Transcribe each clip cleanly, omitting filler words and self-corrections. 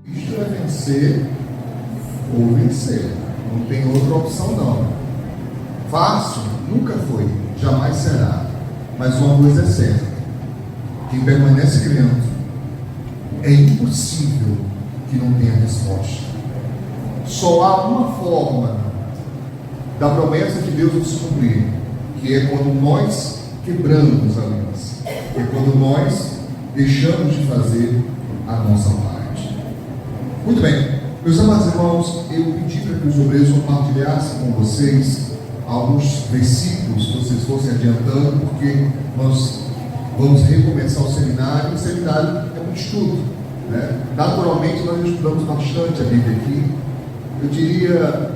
Isto é vencer ou vencer. Não tem outra opção não. Fácil nunca foi, jamais será. Mas uma coisa é certa: quem permanece crendo, é impossível que não tenha resposta. Só há uma forma da promessa de Deus nos cumprir, que é quando nós quebramos a aliança, é quando nós deixamos de fazer a nossa parte. Muito bem, meus amados irmãos, eu pedi para que os obreiros compartilhassem com vocês alguns versículos, que vocês fossem adiantando, porque nós vamos recomeçar o seminário. O seminário é um estudo, né? Naturalmente nós estudamos bastante a Bíblia aqui. Eu diria,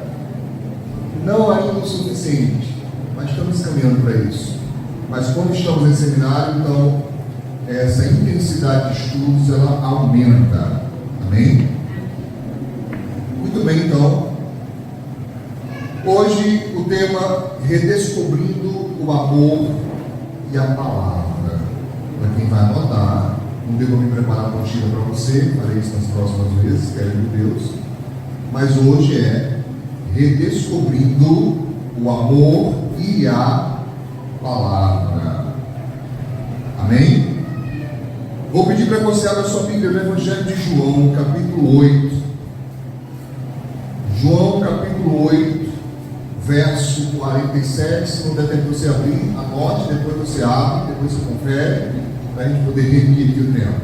não ainda o suficiente, mas estamos caminhando para isso. Mas quando estamos em seminário, então essa intensidade de estudos ela aumenta. Amém? Muito bem, então hoje o tema: redescobrindo o amor e a palavra. Para quem vai anotar, não devo me preparar uma mochila para você, farei isso nas próximas vezes, querendo Deus. Mas hoje é redescobrindo o amor e a palavra. Amém? Vou pedir para que você abra sua Bíblia no Evangelho de João, capítulo 8. João, capítulo 8, verso 47. Se não der tempo de você abrir, anote, depois você abre, depois você confere, para a gente poder reunir aqui o tempo.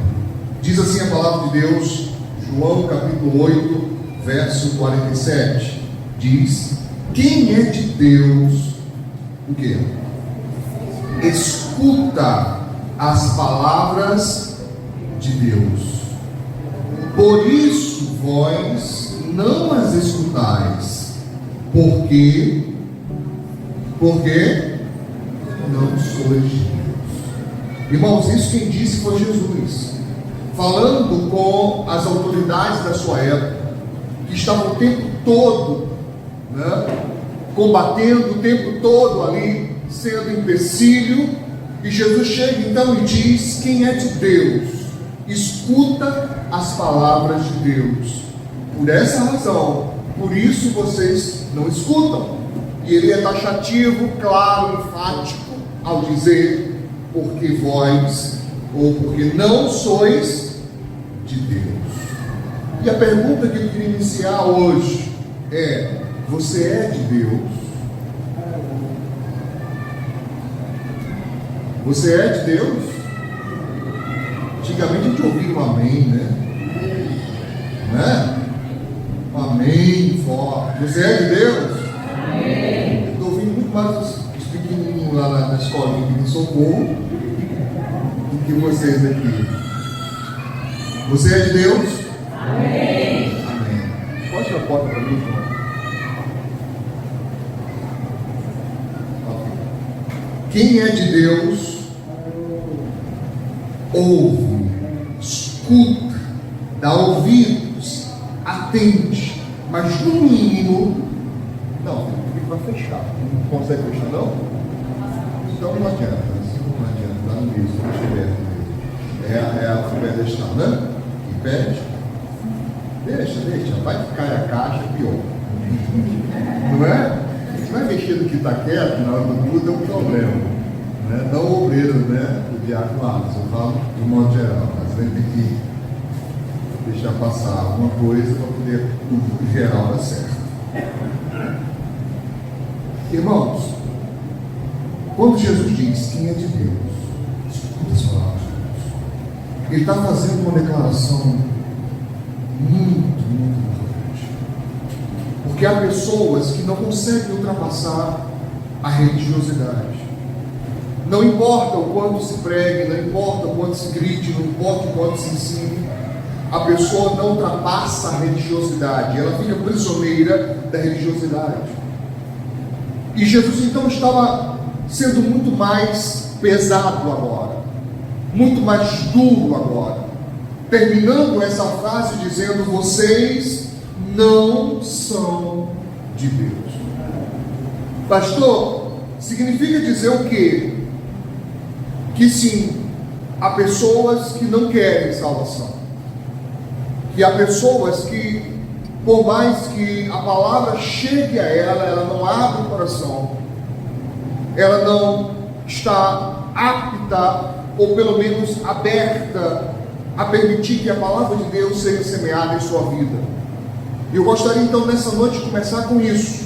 Diz assim a palavra de Deus, João, capítulo 8, verso 47. Diz: quem é de Deus, o quê? Escuta as palavras de Deus. Por isso vós não as escutais, porque não sois de Deus. Irmãos, isso quem disse foi Jesus, falando com as autoridades da sua época, que estavam o tempo todo, né, combatendo, o tempo todo ali, sendo empecilho. E Jesus chega então e diz: quem é de Deus, escuta as palavras de Deus. Por essa razão, por isso vocês não escutam. E ele é taxativo, claro, enfático, ao dizer: porque vós, ou porque não sois de Deus. E a pergunta que eu queria iniciar hoje é: você é de Deus? Você é de Deus? Antigamente a gente ouvia um amém, né? Um amém forte. Você é de Deus? Amém. Eu estou ouvindo muito mais os pequenininhos lá na escolinha que me socorro do que vocês aqui. Você é de Deus? Amém. Amém. Pode tirar a porta para mim, irmão? Quem é de Deus, ouve, escuta, dá ouvidos, atende, mas no mínimo, não, vai fechar. Não consegue fechar, não? Então não adianta, está no mesmo, é a pedestal, né? E pede, deixa, vai ficar a caixa pior, não é? Vai mexer do que está quieto, na hora do culto é um problema, né? Não o obreiro, né? O diácono Marcos, eu falo de modo geral, mas vai ter que deixar passar alguma coisa para poder o geral dar certo. Irmãos, quando Jesus diz quem é de Deus, escuta as palavras de Deus, ele está fazendo uma declaração muito importante. Porque há pessoas que não conseguem ultrapassar a religiosidade. Não importa o quanto se pregue, não importa o quanto se grite, não importa o quanto se ensine, a pessoa não ultrapassa a religiosidade, ela fica prisioneira da religiosidade. E Jesus então estava sendo muito mais pesado agora, muito mais duro agora, terminando essa frase dizendo: vocês não são de Deus. Pastor, significa dizer o quê? Que sim, há pessoas que não querem salvação, que há pessoas que, por mais que a palavra chegue a ela não abre o coração, ela não está apta, ou pelo menos aberta, a permitir que a palavra de Deus seja semeada em sua vida. E eu gostaria então nessa noite de começar com isso,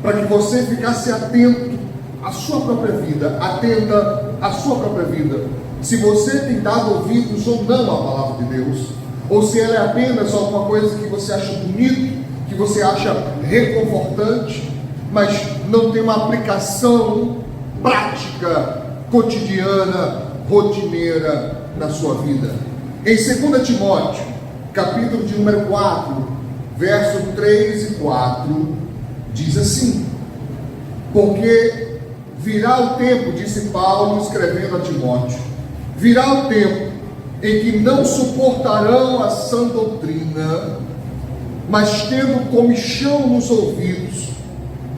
para que você ficasse atento à sua própria vida, atenta à sua própria vida, se você tem dado ouvidos ou não à palavra de Deus, ou se ela é apenas alguma coisa que você acha bonito, que você acha reconfortante, mas não tem uma aplicação prática, cotidiana, rotineira na sua vida. Em 2 Timóteo, capítulo de número 4, verso 3 e 4, diz assim: porque virá o tempo, disse Paulo escrevendo a Timóteo, virá o tempo em que não suportarão a sã doutrina, mas tendo comichão nos ouvidos,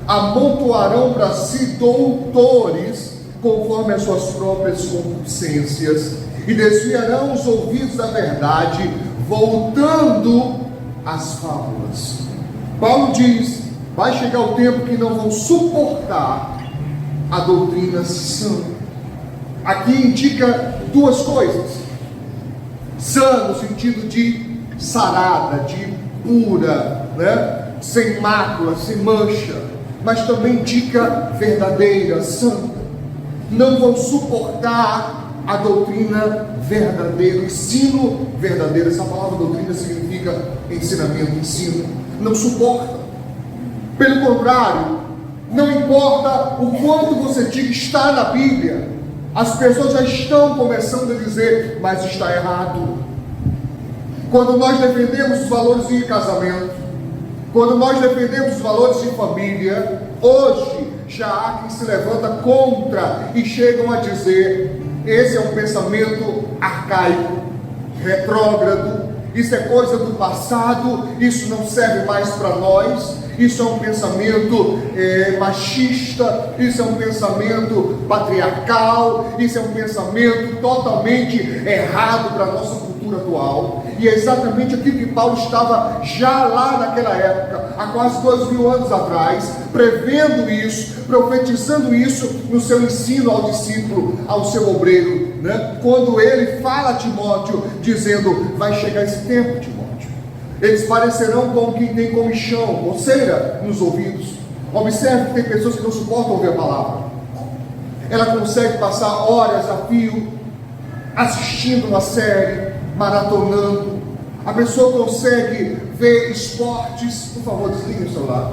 amontoarão para si doutores, conforme as suas próprias concupiscências, e desviarão os ouvidos da verdade, voltando às fábulas. Paulo diz: vai chegar o tempo que não vão suportar a doutrina sã. Aqui indica duas coisas: sã no sentido de sarada, de pura, né? Sem mácula, sem mancha, mas também indica verdadeira, santa. Não vão suportar a doutrina verdadeira, o ensino verdadeiro. Essa palavra doutrina significa ensinamento, ensino. Não suporta. Pelo contrário, não importa o quanto você diga está na Bíblia, as pessoas já estão começando a dizer, mas está errado. Quando nós defendemos os valores de casamento, quando nós defendemos os valores de família, hoje já há quem se levanta contra e chegam a dizer: esse é um pensamento arcaico, retrógrado, isso é coisa do passado, isso não serve mais para nós, isso é um pensamento machista, isso é um pensamento patriarcal, isso é um pensamento totalmente errado para a nossa cultura atual. E é exatamente aquilo que Paulo estava já lá naquela época, há quase 2000 anos atrás, prevendo isso, profetizando isso no seu ensino ao discípulo, ao seu obreiro, né? Quando ele fala a Timóteo, dizendo: vai chegar esse tempo, Timóteo, eles parecerão como quem tem comichão, coceira nos ouvidos. Observe que tem pessoas que não suportam ouvir a palavra. Ela consegue passar horas a fio assistindo uma série, maratonando. A pessoa consegue ver esportes, por favor, desligue o celular,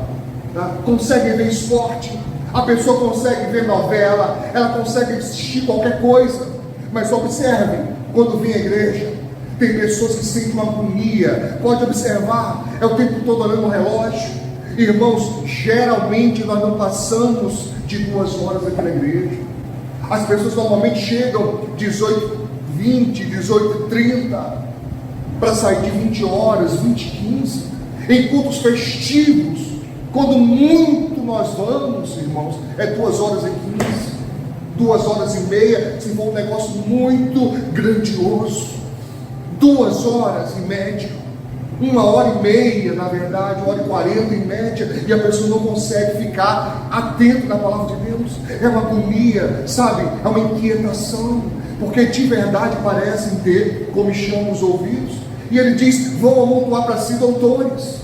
tá? Consegue ver esporte, a pessoa consegue ver novela, ela consegue assistir qualquer coisa. Mas observe, quando vem à igreja, tem pessoas que sentem uma agonia. Pode observar, é o tempo todo olhando o relógio. Irmãos, geralmente nós não passamos de 2 horas aqui na igreja. As pessoas normalmente chegam 18h20, 18h30, para sair de 20 horas, 20h15, em cultos festivos. Quando muito nós vamos, irmãos, é 2h15, 2h30, se for um negócio muito grandioso. 2 horas em média, 1h30, na verdade, 1h40 em média, e a pessoa não consegue ficar atento na palavra de Deus. É uma agonia, sabe? É uma inquietação, porque de verdade parecem ter comichão nos ouvidos. E ele diz: vão amontoar para si doutores.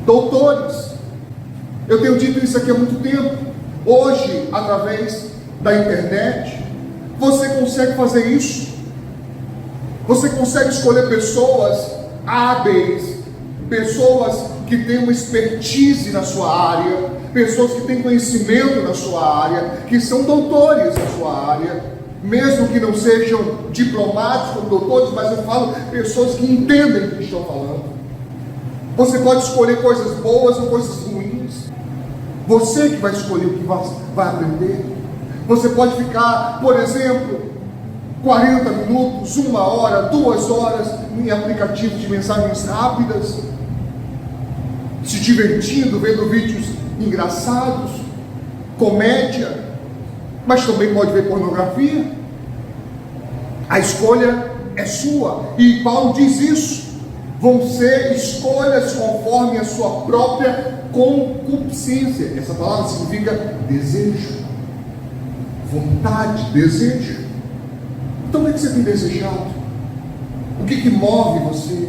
Doutores. Eu tenho dito isso aqui há muito tempo. Hoje, através da internet, você consegue fazer isso. Você consegue escolher pessoas hábeis, pessoas que têm uma expertise na sua área, pessoas que têm conhecimento na sua área, que são doutores na sua área, mesmo que não sejam diplomados como doutores, mas eu falo pessoas que entendem o que estão falando. Você pode escolher coisas boas ou coisas ruins. Você que vai escolher o que vai aprender. Você pode ficar, por exemplo, 40 minutos, 1 hora, 2 horas em aplicativos de mensagens rápidas, se divertindo, vendo vídeos engraçados, comédia, mas também pode ver pornografia. A escolha é sua. E Paulo diz isso. Vão ser escolhas conforme a sua própria concupiscência. Essa palavra significa desejo, vontade, desejo. Então o que você tem desejado? O que move você?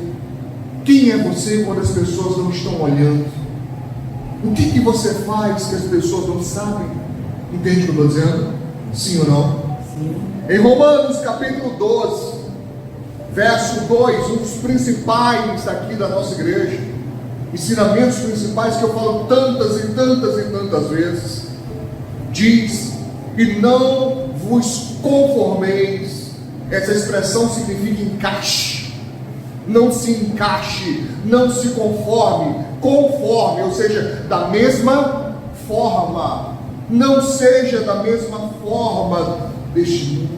Quem é você quando as pessoas não estão olhando? O que você faz que as pessoas não sabem? Entende o que eu estou dizendo? Sim ou não? Sim. Em Romanos capítulo 12, verso 2, um dos principais aqui da nossa igreja, ensinamentos principais que eu falo tantas e tantas e tantas vezes, diz: e não vos conformeis. Essa expressão significa encaixe. Não se encaixe, não se conforme, ou seja, da mesma forma. Não seja da mesma forma deste mundo.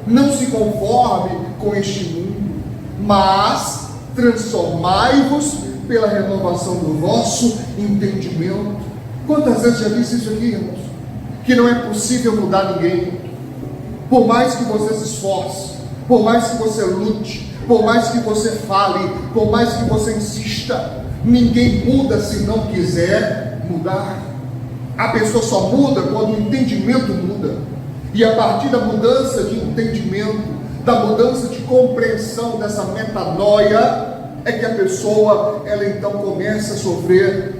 Não se conforme com este mundo, mas transformai-vos pela renovação do vosso entendimento. Quantas vezes já disse isso aqui, irmãos? Que não é possível mudar ninguém. Por mais que você se esforce, por mais que você lute, por mais que você fale, por mais que você insista, ninguém muda se não quiser mudar. A pessoa só muda quando o entendimento muda. E a partir da mudança de entendimento, da mudança de compreensão, dessa metanoia, é que a pessoa, ela então começa a sofrer,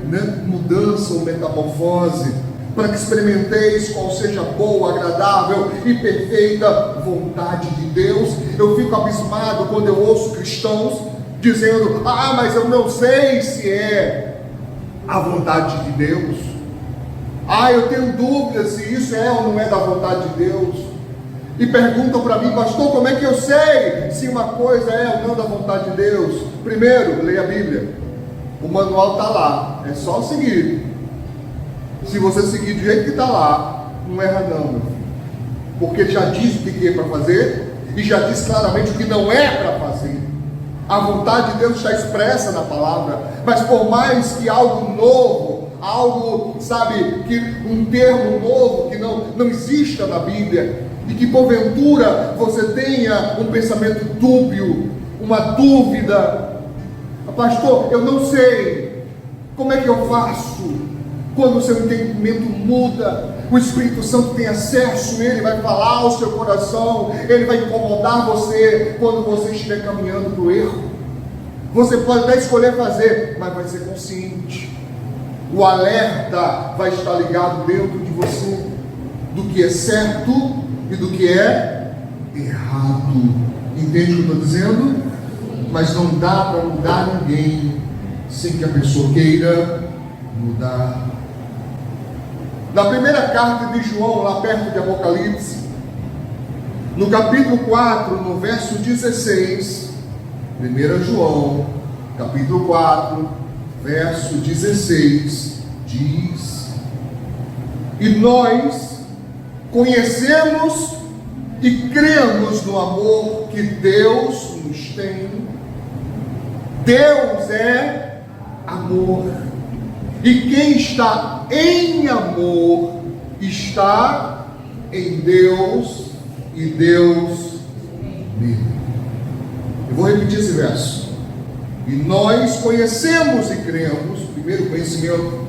mudança ou metamorfose, para que experimenteis qual seja a boa, agradável e perfeita vontade de Deus. Eu fico abismado quando eu ouço cristãos dizendo: mas eu não sei se é a vontade de Deus. Eu tenho dúvidas se isso é ou não é da vontade de Deus. E perguntam para mim: pastor, como é que eu sei se uma coisa é ou não da vontade de Deus? Primeiro, leia a Bíblia. O manual está lá, é só seguir. Se você seguir do jeito que está lá, não erra não, meu filho. Porque já diz o que é para fazer, e já diz claramente o que não é para fazer. A vontade de Deus está expressa na palavra. Mas por mais que algo novo, algo, que um termo novo que não exista na Bíblia, e que porventura você tenha um pensamento dúbio, uma dúvida: pastor, eu não sei, como é que eu faço? Quando o seu entendimento muda, o Espírito Santo tem acesso, ele vai falar ao seu coração, ele vai incomodar você quando você estiver caminhando para o erro. Você pode até escolher fazer, mas vai ser consciente. O alerta vai estar ligado dentro de você, do que é certo e do que é errado. Entende o que eu estou dizendo? Mas não dá para mudar ninguém sem que a pessoa queira mudar. Na primeira carta de João, lá perto de Apocalipse, no capítulo 4, no verso 16, 1 João, capítulo 4, verso 16, diz: e nós conhecemos e cremos no amor que Deus nos tem. Deus é amor. E quem está em amor está em Deus e Deus nele. Eu vou repetir esse verso. E nós conhecemos e cremos, primeiro o conhecimento,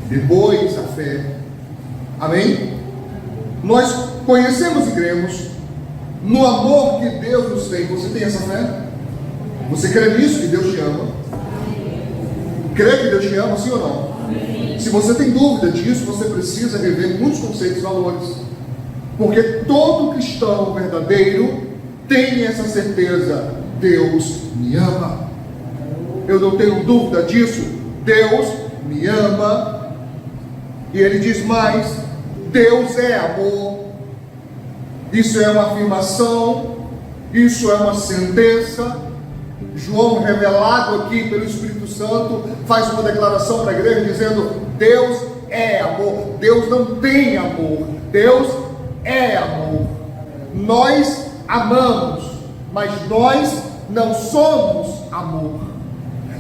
depois a fé. Amém? Nós conhecemos e cremos no amor que Deus nos tem. Você tem essa fé? Você crê nisso, que Deus te ama? Crê que Deus te ama, sim ou não? Amém. Se você tem dúvida disso, você precisa rever muitos conceitos e valores. Porque todo cristão verdadeiro tem essa certeza: Deus me ama. Eu não tenho dúvida disso. Deus me ama. E ele diz mais: Deus é amor. Isso é uma afirmação, isso é uma sentença. João, revelado aqui pelo Espírito Santo, faz uma declaração para a igreja dizendo: Deus é amor. Deus não tem amor, Deus é amor. Nós amamos, mas nós não somos amor.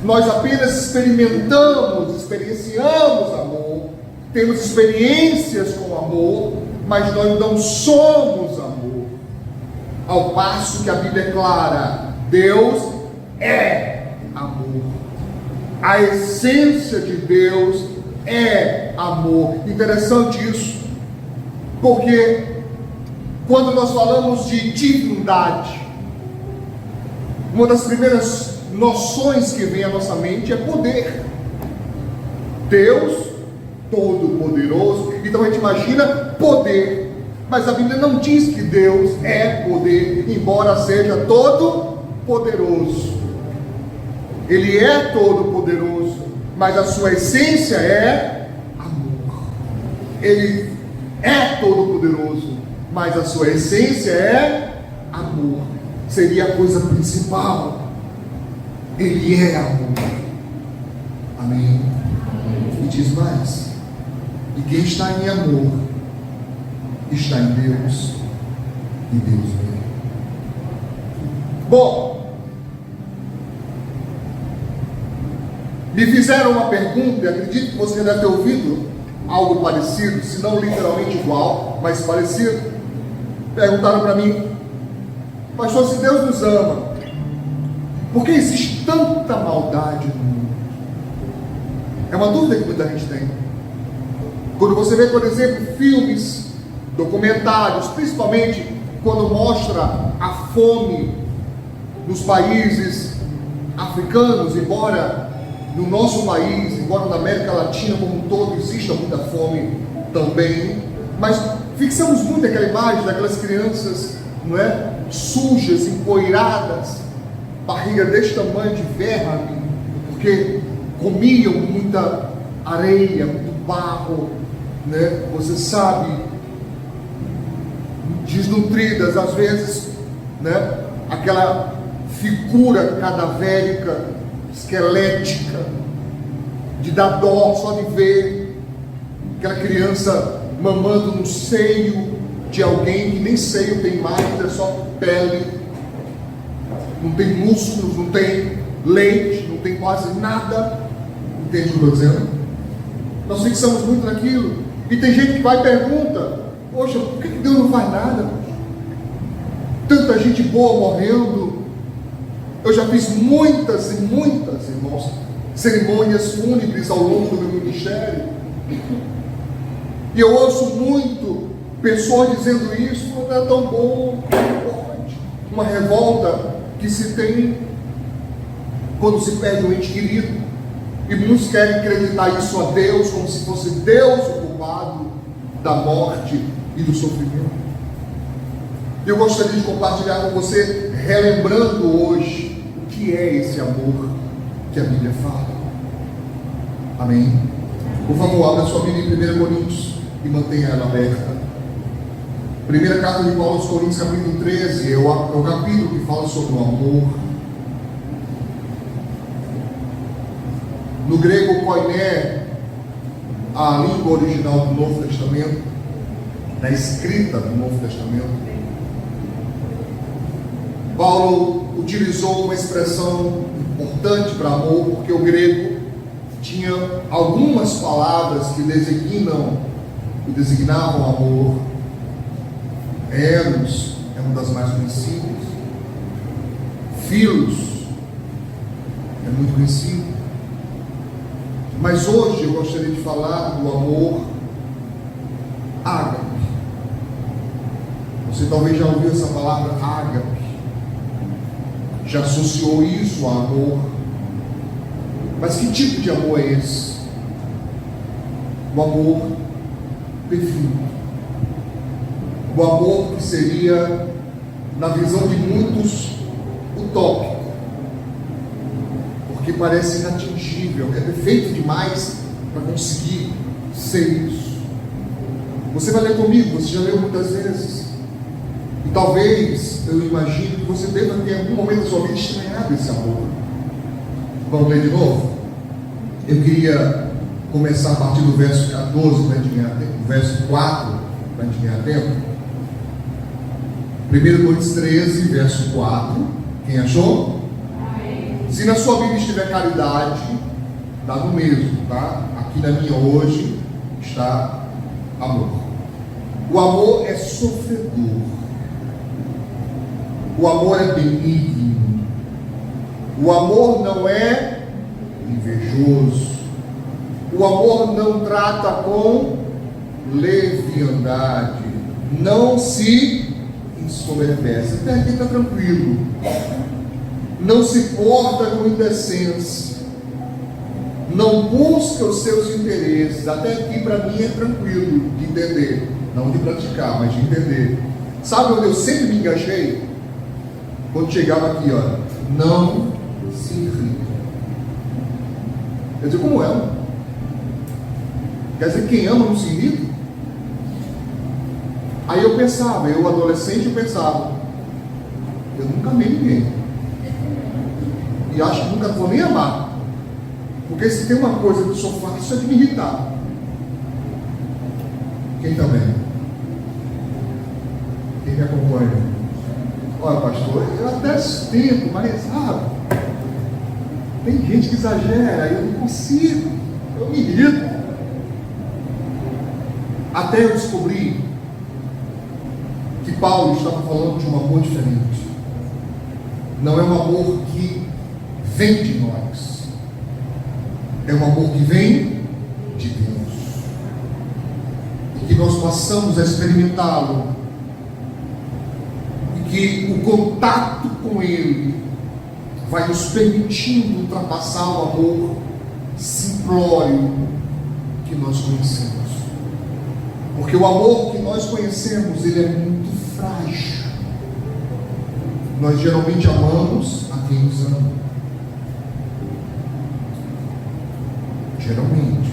Nós apenas experienciamos amor, temos experiências com amor, mas nós não somos amor. Ao passo que a Bíblia é clara, Deus é amor. A essência de Deus é amor. Interessante isso, porque quando nós falamos de divindade, uma das primeiras noções que vem à nossa mente é poder. Deus Todo-Poderoso, então a gente imagina poder, mas a Bíblia não diz que Deus é poder, embora seja todo-poderoso. Ele é todo-poderoso, mas a sua essência é amor. Ele é todo-poderoso, mas a sua essência é amor. Seria a coisa principal. Ele é amor. Amém? E diz mais: e quem está em amor está em Deus, e Deus nele. Bom, me fizeram uma pergunta, e acredito que você deve ter ouvido algo parecido, se não literalmente igual, mas parecido. Perguntaram para mim: pastor, se Deus nos ama, por que existe tanta maldade no mundo? É uma dúvida que muita gente tem. Quando você vê, por exemplo, filmes, documentários, principalmente quando mostra a fome nos países africanos, embora no nosso país, embora na América Latina como um todo exista muita fome também, mas fixamos muito aquela imagem daquelas crianças, não é, sujas, empoeiradas, barriga deste tamanho de verme, porque comiam muita areia, muito barro, né? Você sabe, desnutridas às vezes, né? Aquela figura cadavérica, esquelética, de dar dó só de ver aquela criança mamando no seio de alguém que nem seio tem mais, é só pele, não tem músculos, não tem leite, não tem quase nada. Entende o que eu estou dizendo? Nós fixamos muito naquilo. E tem gente que vai e pergunta: poxa, por que Deus não faz nada? Tanta gente boa morrendo. Eu já fiz muitas e muitas, irmãos, cerimônias fúnebres ao longo do meu ministério, e eu ouço muito pessoas dizendo isso: não é tão bom, não pode. Uma revolta que se tem quando se perde um ente querido, e muitos querem acreditar isso a Deus, como se fosse Deus o culpado da morte e do sofrimento. Eu gostaria de compartilhar com você, relembrando hoje, o que é esse amor que a Bíblia fala. Amém? Por favor, abra sua Bíblia em 1 Coríntios e mantenha ela aberta. Primeira carta de Paulo aos Coríntios, capítulo 13, é o capítulo que fala sobre o amor. No grego, koiné, a língua original do Novo Testamento, da escrita do Novo Testamento, Paulo utilizou uma expressão importante para amor, porque o grego tinha algumas palavras que designavam amor. Eros é uma das mais conhecidas. Philos é muito conhecido. Mas hoje eu gostaria de falar do amor ágape. Você talvez já ouviu essa palavra ágape, já associou isso a amor. Mas que tipo de amor é esse? O amor perfeito. O amor que seria, na visão de muitos, utópico, porque parece inatingível, é perfeito demais para conseguir ser isso. Você vai ler comigo, você já leu muitas vezes, e talvez, eu imagino que você deva ter em algum momento da sua vida estranhado esse amor. Vamos ler de novo? Eu queria começar a partir do verso 14 para a gente ganhar tempo, verso 4 para a gente ganhar tempo. 1 Coríntios 13, verso 4. Quem achou? Se na sua Bíblia estiver caridade, dá no mesmo, tá? Aqui na minha hoje está amor. O amor é sofredor. O amor é benigno. O amor não é invejoso. O amor não trata com leviandade. Não se ensoberbece. Até aqui está tranquilo. Não se porta com indecência. Não busca os seus interesses. Até aqui para mim é tranquilo de entender. Não de praticar, mas de entender. Sabe onde eu sempre me engajei? Quando chegava aqui, ó, não se irrita. Quer dizer, como é? Quer dizer, quem ama não se irrita? Aí eu pensava, eu adolescente, eu pensava, eu nunca amei ninguém. E acho que nunca vou nem amar. Porque se tem uma coisa que eu sou fácil é de me irritar. Quem também? Quem me acompanha? Olha, pastor, eu até tento, mas sabe, tem gente que exagera, eu não consigo, eu me irrito. Até eu descobri que Paulo estava falando de um amor diferente. Não é um amor que vem de nós, é um amor que vem de Deus, e que nós possamos experimentá-lo, e que o contato com Ele vai nos permitindo ultrapassar o amor simplório que nós conhecemos. Porque o amor que nós conhecemos, ele é muito frágil. Nós geralmente amamos a quem nos ama. Geralmente.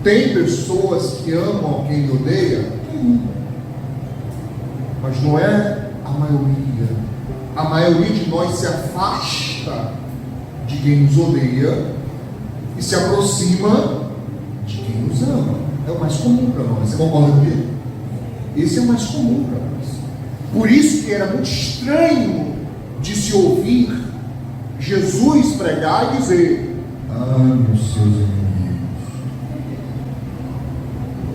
Tem pessoas que amam a quem odeia? Tem. Mas não é a maioria. A maioria de nós se afasta de quem nos odeia e se aproxima de quem nos ama. É o mais comum para nós. Você concorda comigo? Esse é o mais comum para nós. Por isso que era muito estranho de se ouvir Jesus pregar e dizer: ame os seus inimigos.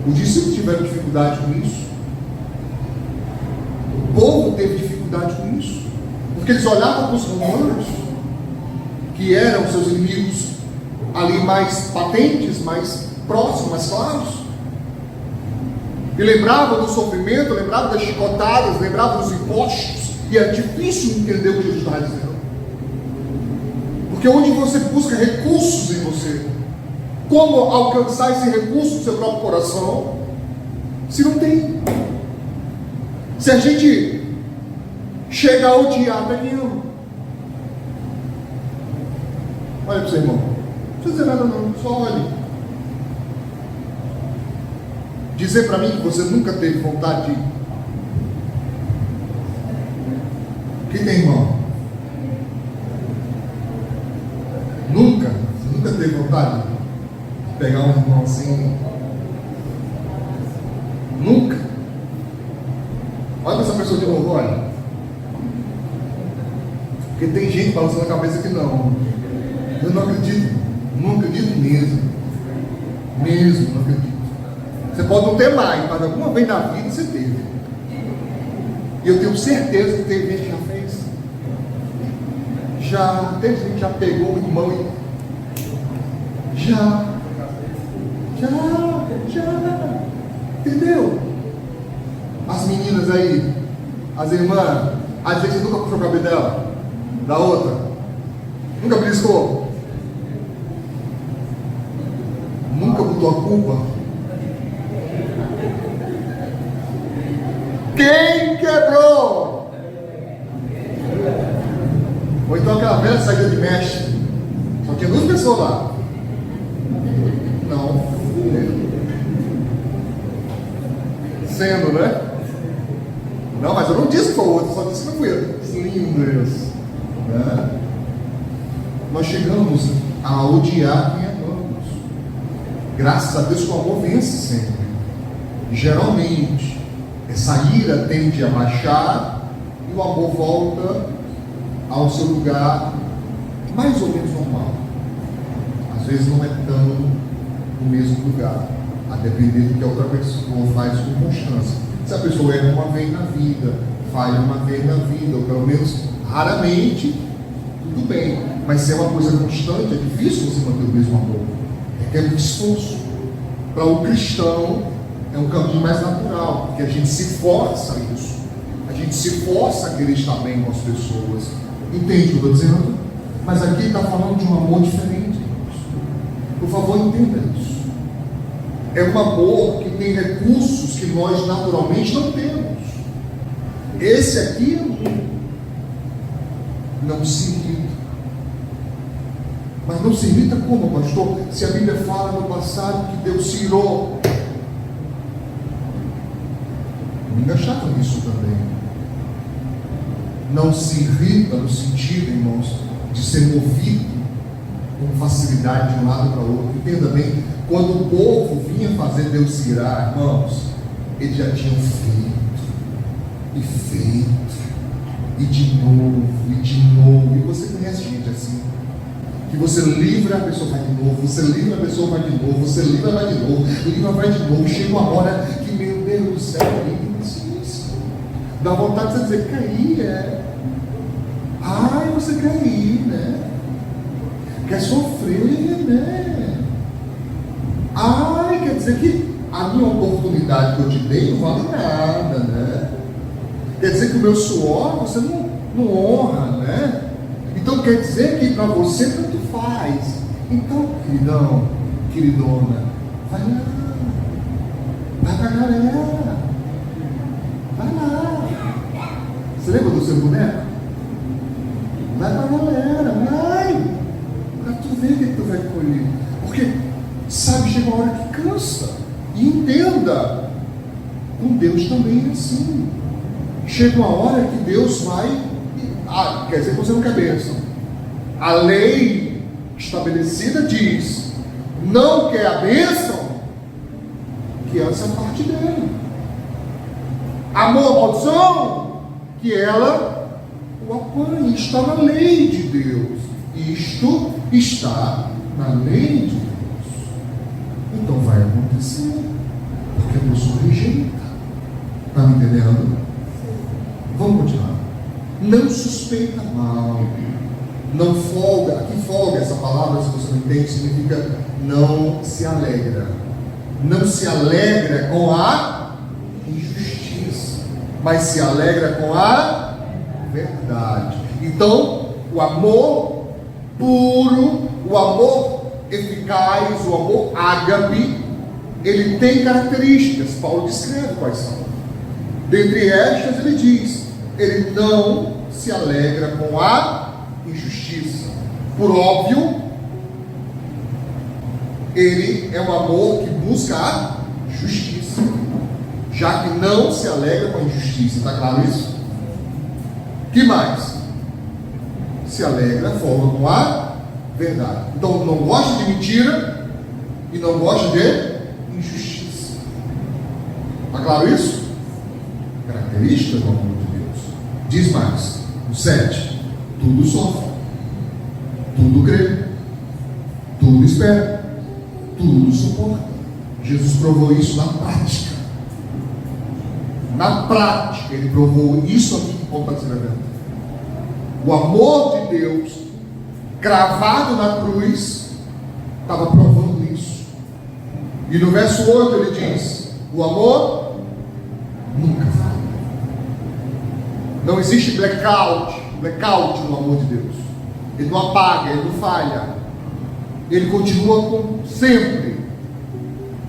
Os discípulos tiveram dificuldade com isso. O povo teve dificuldade com isso. Porque eles olhavam para os romanos, que eram seus inimigos ali mais patentes, mais próximos, mais claros, e lembrava do sofrimento, lembrava das chicotadas, lembrava dos impostos, e é difícil entender o que Jesus está dizendo. Porque onde você busca recursos em você, como alcançar esse recurso no seu próprio coração, se não tem? Se a gente chega a odiar, até quem ama. Olha para o seu irmão, não precisa dizer nada não, só olhe. Dizer para mim que você nunca teve vontade de... Quem tem irmão? Nunca? Você nunca teve vontade de pegar um irmão assim? Nunca? Olha para essa pessoa de novo, olha. Porque tem gente balançando a cabeça que não. Eu não acredito. Não acredito mesmo. Mesmo, não acredito. Você pode não ter mais, mas alguma vez na vida você teve. E eu tenho certeza que teve gente que já fez. Já, teve gente que já pegou o irmão e... Já. Entendeu? As meninas aí, as irmãs, às vezes nunca puxou o cabelo dela, da outra. Nunca beliscou. Nunca botou a culpa. Quem quebrou? Ou então aquela velha saída de mestre. Só tinha 2 pessoas lá. Não. Sendo, né? Não, mas eu não disse que foi o outro, só disse que não fui eu. Lindo isso. Né? Nós chegamos a odiar quem amamos. Graças a Deus que o amor vence sempre. Geralmente essa ira tende a baixar e o amor volta ao seu lugar mais ou menos normal. Às vezes não é tão no mesmo lugar, a depender do que a outra pessoa faz com constância. Se a pessoa erra uma vez na vida, falha uma vez na vida, ou pelo menos raramente, tudo bem. Mas se é uma coisa constante, é difícil você manter o mesmo amor. Requer muito esforço. Para o cristão, é um caminho mais natural, porque a gente se força a isso. A gente se força a querer estar bem com as pessoas. Entende o que eu estou dizendo? Mas aqui está falando de um amor diferente. Por favor, entenda isso. É um amor que tem recursos que nós naturalmente não temos. Esse aqui é um. Não se irrita. Mas não se irrita como, pastor? Se a Bíblia fala no passado que Deus se irou. Me engaixava nisso também. Não se irrita no sentido, irmãos, de ser movido com facilidade de um lado para o outro. Entenda bem, quando o povo vinha fazer Deus se irar, irmãos, eles já tinham feito, e de novo, e você conhece gente assim, que você livra, a pessoa vai de novo, você livra, a pessoa vai de novo, você livra, vai de novo, livra, vai de novo, chega uma hora que, meu Deus do céu, isso, dá vontade de você dizer, cair, ai, você quer ir, né? Quer sofrer, né? Ai, quer dizer que a minha oportunidade que eu te dei não vale nada, né? Quer dizer que o meu suor você não honra, né? Então quer dizer que para você tanto faz. Então, queridão, queridona, vai lá, vai pra galera, vai lá. Você lembra do seu boneco? Vai pra galera, vai, pra tu ver o que tu vai colher. Porque, sabe, chega uma hora que cansa. E entenda, com Deus também é assim. Chega uma hora que Deus vai, quer dizer que você não quer bênção. A lei estabelecida diz, não quer a bênção, que essa é a parte dele. Amor a maldição, que ela o apanhe. Está na lei de Deus. Isto está na lei de Deus. Então vai acontecer, porque a pessoa rejeita. Está me entendendo? Vamos continuar. Não suspeita mal, não folga. Aqui folga, essa palavra, se você não entende, significa não se alegra. Não se alegra com a injustiça, mas se alegra com a verdade. Então, o amor puro, o amor eficaz, o amor ágape, ele tem características. Paulo descreve quais são. Dentre estas ele diz, ele não se alegra com a injustiça. Por óbvio, ele é um amor que busca a justiça, já que não se alegra com a injustiça. Está claro isso? Que mais? Se alegra, folga com a verdade. Então não gosta de mentira e não gosta de injustiça. Está claro isso? Característica do amor de Deus. Diz mais, no 7, tudo sofre, tudo crê, tudo espera, tudo suporta. Jesus provou isso na prática. Na prática, ele provou isso aqui que Paulo está descrevendo. O amor de Deus, cravado na cruz, estava provando isso. E no verso 8 ele diz, o amor nunca falha. Não existe blackout no amor de Deus. Ele não apaga, ele não falha. Ele continua com sempre.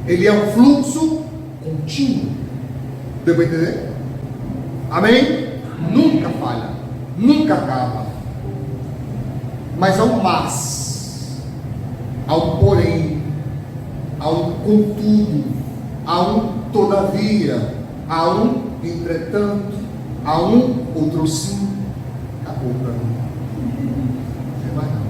Ele é um fluxo contínuo. Deu para entender? Amém? Nunca falha, nunca acaba. Mas há um mas, há um porém, há um contudo, há um todavia, há um entretanto, há um outro sim. Acabou para mim. Você vai não.